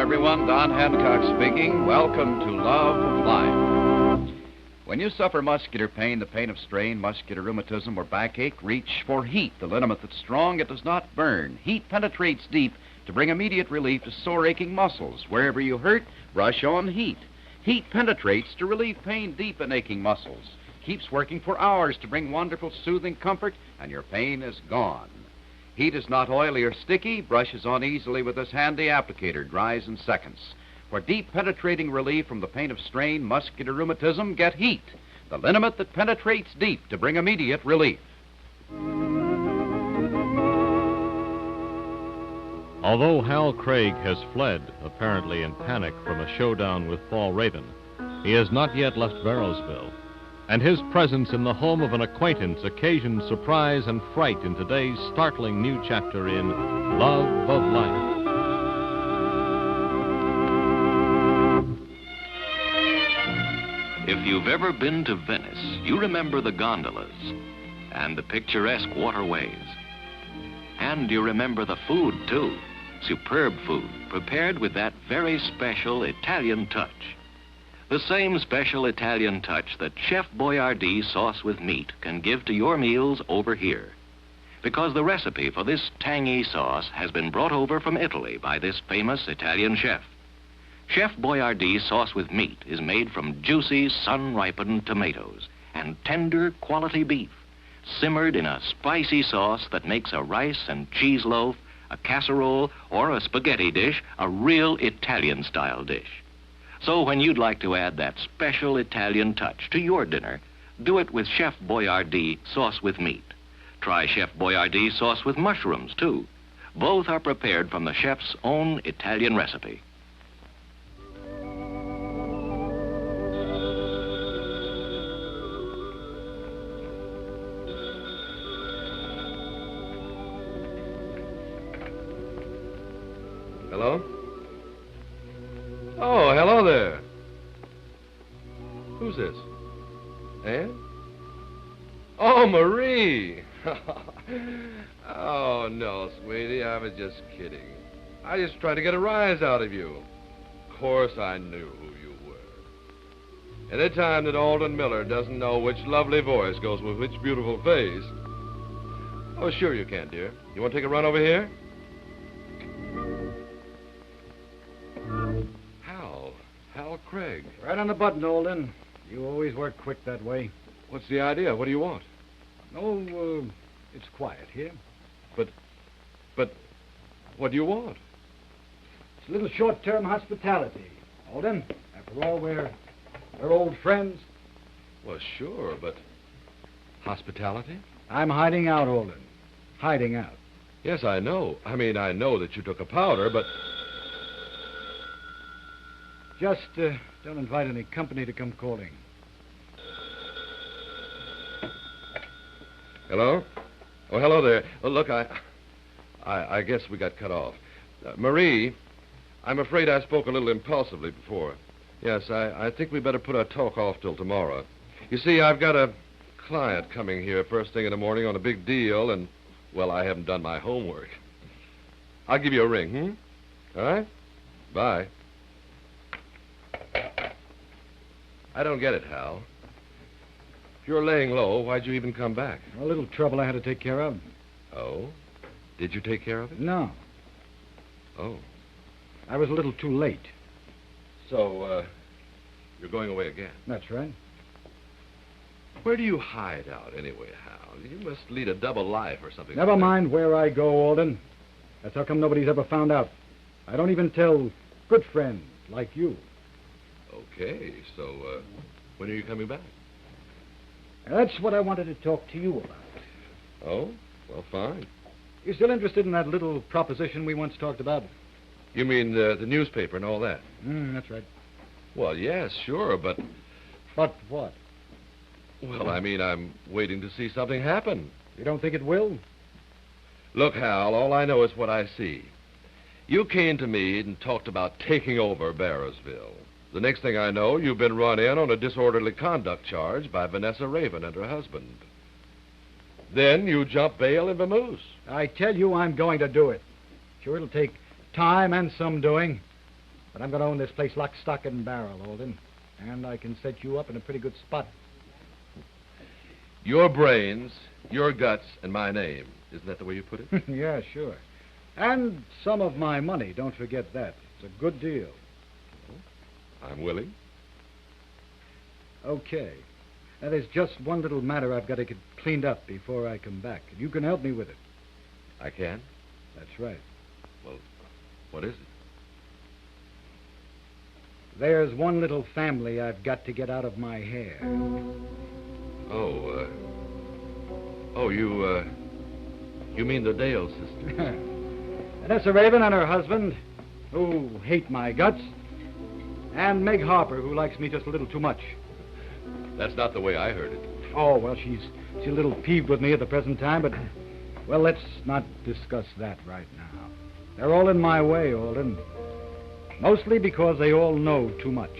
everyone. Don Hancock speaking. Welcome to Love of Life. When you suffer muscular pain, the pain of strain, muscular rheumatism, or backache, reach for heat, the liniment that's strong, it does not burn. Heat penetrates deep to bring immediate relief to sore aching muscles. Wherever you hurt, brush on heat. Heat penetrates to relieve pain deep in aching muscles. Keeps working for hours to bring wonderful soothing comfort, and your pain is gone. Heat is not oily or sticky, brushes on easily with this handy applicator, dries in seconds. For deep penetrating relief from the pain of strain, muscular rheumatism, get Heat, the liniment that penetrates deep to bring immediate relief. Although Hal Craig has fled, apparently in panic, from a showdown with Fall Raven, he has not yet left Barrowsville. And his presence in the home of an acquaintance occasioned surprise and fright in today's startling new chapter in Love of Life. If you've ever been to Venice, you remember the gondolas and the picturesque waterways. And you remember the food, too. Superb food, prepared with that very special Italian touch. The same special Italian touch that Chef Boyardee sauce with meat can give to your meals over here. Because the recipe for this tangy sauce has been brought over from Italy by this famous Italian chef. Chef Boyardee sauce with meat is made from juicy, sun-ripened tomatoes and tender, quality beef, simmered in a spicy sauce that makes a rice and cheese loaf, a casserole, or a spaghetti dish a real Italian-style dish. So when you'd like to add that special Italian touch to your dinner, do it with Chef Boyardee sauce with meat. Try Chef Boyardee sauce with mushrooms, too. Both are prepared from the chef's own Italian recipe. Hello? Oh, hello there. Who's this? Ann? Oh, Marie. Oh, no, sweetie, I was just kidding. I just tried to get a rise out of you. Of course I knew who you were. Any time that Alden Miller doesn't know which lovely voice goes with which beautiful face. Oh, sure you can, dear. You want to take a run over here? Hal Craig. Right on the button, Alden. You always work quick that way. What's the idea? What do you want? Oh, it's quiet here. But, what do you want? It's a little short-term hospitality, Alden. After all, we're old friends. Well, sure, but hospitality? I'm hiding out, Alden. Hiding out. Yes, I know. I mean, I know that you took a powder, but... Just don't invite any company to come calling. Hello? Oh, hello there. Oh, look, I guess we got cut off. Marie, I'm afraid I spoke a little impulsively before. Yes, I think we better put our talk off till tomorrow. You see, I've got a client coming here first thing in the morning on a big deal, and, well, I haven't done my homework. I'll give you a ring, All right? Bye. I don't get it, Hal. If you're laying low, why'd you even come back? A little trouble I had to take care of. Oh? Did you take care of it? No. Oh. I was a little too late. So, you're going away again? That's right. Where do you hide out anyway, Hal? You must lead a double life or something. Never like mind where I go, Alden. That's how come nobody's ever found out. I don't even tell good friends like you. Okay, so, when are you coming back? That's what I wanted to talk to you about. Oh? Well, fine. You still interested in that little proposition we once talked about? You mean the newspaper and all that? That's right. Well, yes, sure, but... But what? Well, I mean, I'm waiting to see something happen. You don't think it will? Look, Hal, all I know is what I see. You came to me and talked about taking over Barrowsville. The next thing I know, you've been run in on a disorderly conduct charge by Vanessa Raven and her husband. Then you jump bail in Vamoose. I tell you I'm going to do it. Sure, it'll take time and some doing. But I'm going to own this place lock, stock, and barrel, Alden. And I can set you up in a pretty good spot. Your brains, your guts, and my name. Isn't that the way you put it? Yeah, sure. And some of my money, don't forget that. It's a good deal. I'm willing. Okay. Now, there's just one little matter I've got to get cleaned up before I come back. And you can help me with it. I can? That's right. Well, what is it? There's one little family I've got to get out of my hair. You mean the Dale sisters? Vanessa Raven and her husband, who hate my guts, and Meg Harper, who likes me just a little too much. That's not the way I heard it. Oh, well, she's a little peeved with me at the present time, but, well, let's not discuss that right now. They're all in my way, Alden. Mostly because they all know too much.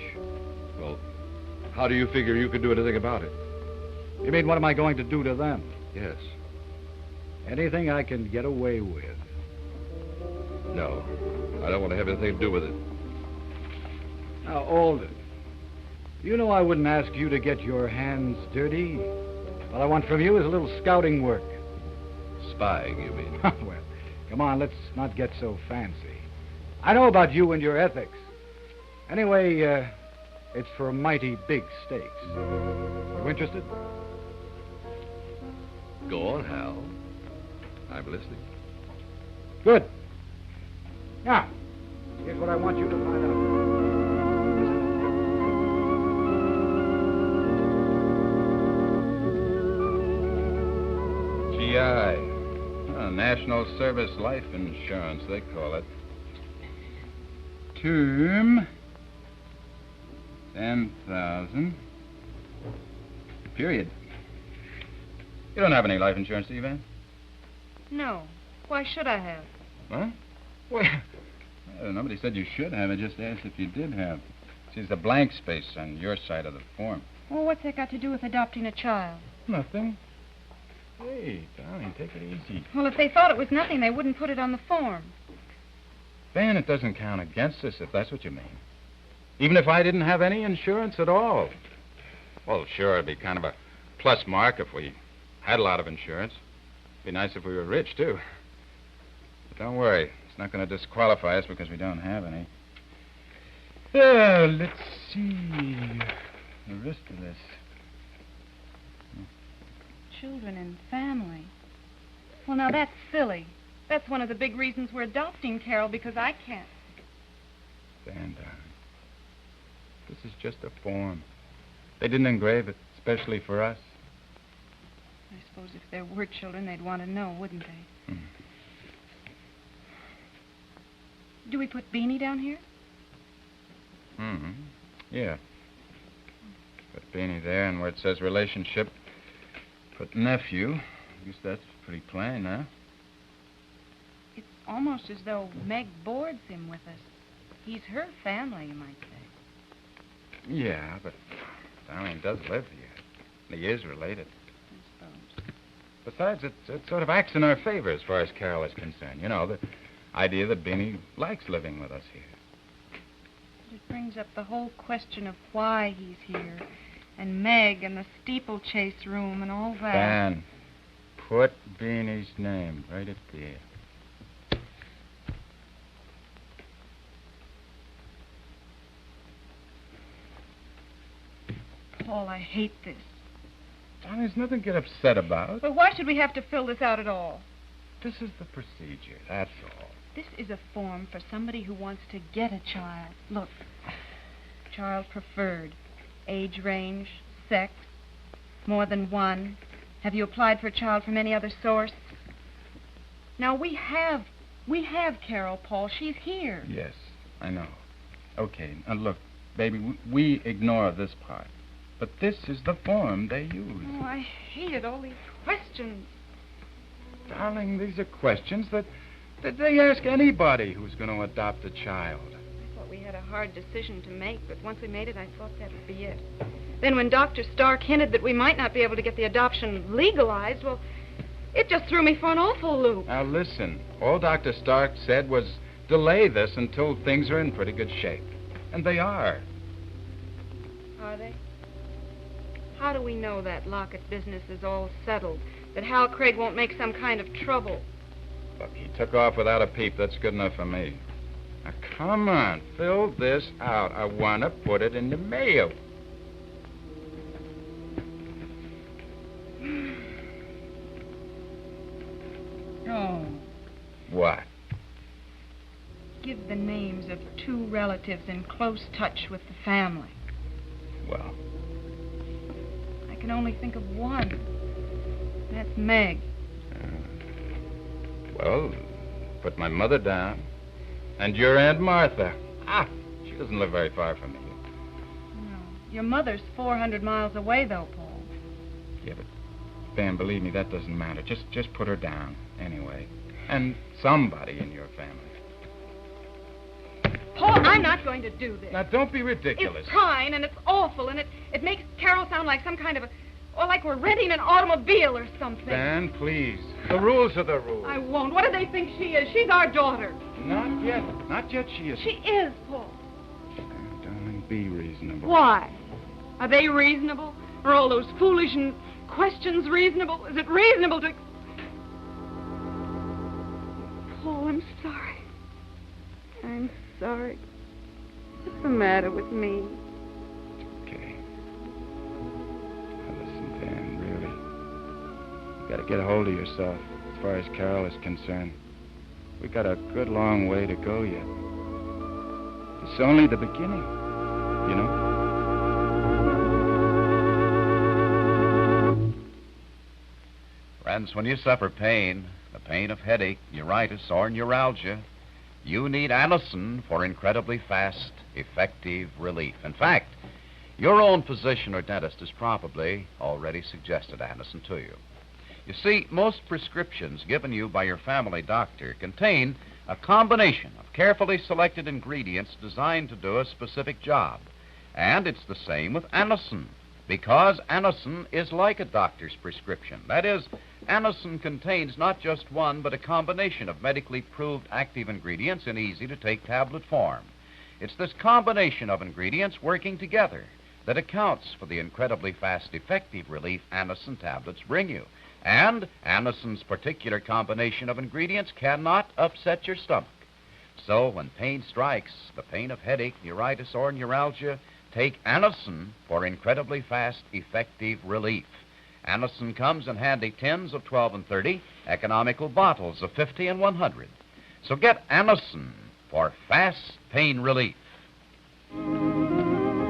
Well, how do you figure you could do anything about it? You mean, what am I going to do to them? Yes. Anything I can get away with. No, I don't want to have anything to do with it. Now, Alden, you know I wouldn't ask you to get your hands dirty. What I want from you is a little scouting work. Spying, you mean? Well, come on, let's not get so fancy. I know about you and your ethics. Anyway, it's for mighty big stakes. You interested? Go on, Hal. I'm listening. Good. Now, here's what I want you to find out. GI. National Service Life Insurance, they call it. Term. 10,000. Period. You don't have any life insurance, do you, Van? No. Why should I have? What? Well, nobody said you should have. I just asked if you did have. See, there's a blank space on your side of the form. Well, what's that got to do with adopting a child? Nothing. Hey, darling, take it easy. Well, if they thought it was nothing, they wouldn't put it on the form. Van, it doesn't count against us, if that's what you mean. Even if I didn't have any insurance at all. Well, sure, it'd be kind of a plus mark if we had a lot of insurance. It'd be nice if we were rich, too. But don't worry. It's not going to disqualify us because we don't have any. Let's see. The rest of this. Children and family. Well, now, that's silly. That's one of the big reasons we're adopting Carol, because I can't. Van, darling. This is just a form. They didn't engrave it specially for us. I suppose if there were children, they'd want to know, wouldn't they? Hmm. Do we put Beanie down here? Mm-hmm. Yeah. Put Beanie there, and where it says relationship, put nephew. I guess that's pretty plain, huh? It's almost as though Meg boards him with us. He's her family, you might say. Yeah, but Darlene does live here. And he is related. I suppose. Besides, it sort of acts in our favor as far as Carol is concerned. You know, the idea that Beanie likes living with us here. It brings up the whole question of why he's here, and Meg and the steeplechase room and all that. Van, put Beanie's name right up there. Paul, I hate this. Darling, there's nothing to get upset about. But why should we have to fill this out at all? This is the procedure, that's all. This is a form for somebody who wants to get a child. Look. Child preferred. Age range. Sex. More than one. Have you applied for a child from any other source? Now, we have Carol, Paul. She's here. Yes, I know. Okay, now look, baby, we ignore this part. But this is the form they use. Oh, I hated all these questions. Darling, these are questions that they ask anybody who's going to adopt a child. I thought we had a hard decision to make, but once we made it, I thought that would be it. Then when Dr. Stark hinted that we might not be able to get the adoption legalized, well, it just threw me for an awful loop. Now listen, all Dr. Stark said was delay this until things are in pretty good shape. And they are. Are they? How do we know that Lockett business is all settled? That Hal Craig won't make some kind of trouble? Look, he took off without a peep. That's good enough for me. Now, come on. Fill this out. I want to put it in the mail. Oh. What? Give the names of 2 relatives in close touch with the family. Well, I can only think of one. That's Meg. Well, put my mother down. And your Aunt Martha. She doesn't live very far from me. No. Your mother's 400 miles away, though, Paul. Yeah, but, Ben, believe me, that doesn't matter. Just put her down, anyway. And somebody in your family. Paul, I'm not going to do this. Now, don't be ridiculous. It's trying, and it's awful, and it makes Carol sound like some kind of like we're renting an automobile or something. Ben, please. The rules are the rules. I won't. What do they think she is? She's our daughter. Not yet. Not yet she is. She is, Paul. Darling, be reasonable. Why? Are they reasonable? Are all those foolish questions reasonable? Is it reasonable to... Paul, I'm sorry. I'm sorry. What's the matter with me? Okay. Now listen, Dan, really. You gotta get a hold of yourself as far as Carol is concerned. We got a good long way to go yet. It's only the beginning, you know? Friends, when you suffer pain, the pain of headache, neuritis, or neuralgia, you need Anacin for incredibly fast, effective relief. In fact, your own physician or dentist has probably already suggested Anacin to you. You see, most prescriptions given you by your family doctor contain a combination of carefully selected ingredients designed to do a specific job. And it's the same with Anacin, because Anacin is like a doctor's prescription. That is, Anacin contains not just one, but a combination of medically proved active ingredients in easy-to-take tablet form. It's this combination of ingredients working together that accounts for the incredibly fast, effective relief Anacin tablets bring you. And Anacin's particular combination of ingredients cannot upset your stomach. So when pain strikes, the pain of headache, neuritis, or neuralgia, take Anacin for incredibly fast, effective relief. Anacin comes in handy tins of 12 and 30, economical bottles of 50 and 100. So get Anacin for fast pain relief.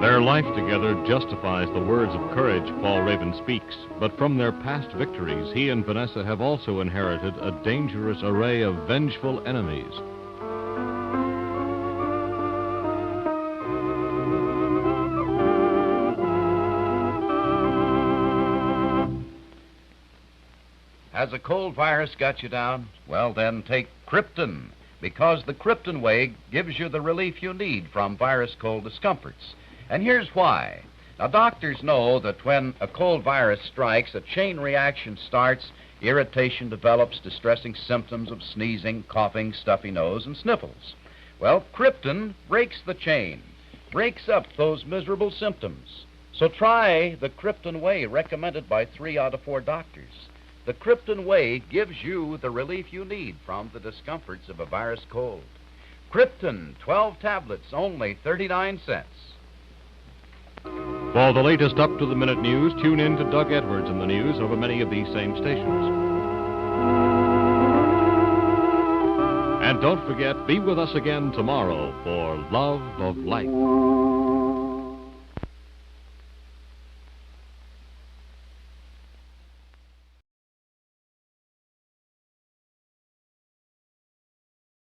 Their life together justifies the words of courage Paul Raven speaks, but from their past victories, he and Vanessa have also inherited a dangerous array of vengeful enemies. Has a cold virus got you down? Well, then take Krypton, because the Krypton Way gives you the relief you need from virus cold discomforts. And here's why. Now, doctors know that when a cold virus strikes, a chain reaction starts, irritation develops, distressing symptoms of sneezing, coughing, stuffy nose, and sniffles. Well, Krypton breaks the chain, breaks up those miserable symptoms. So try the Krypton Way recommended by 3 out of 4 doctors. The Krypton Way gives you the relief you need from the discomforts of a virus cold. Krypton, 12 tablets, only 39 cents. For the latest up-to-the-minute news, tune in to Doug Edwards in the news over many of these same stations. And don't forget, be with us again tomorrow for Love of Life.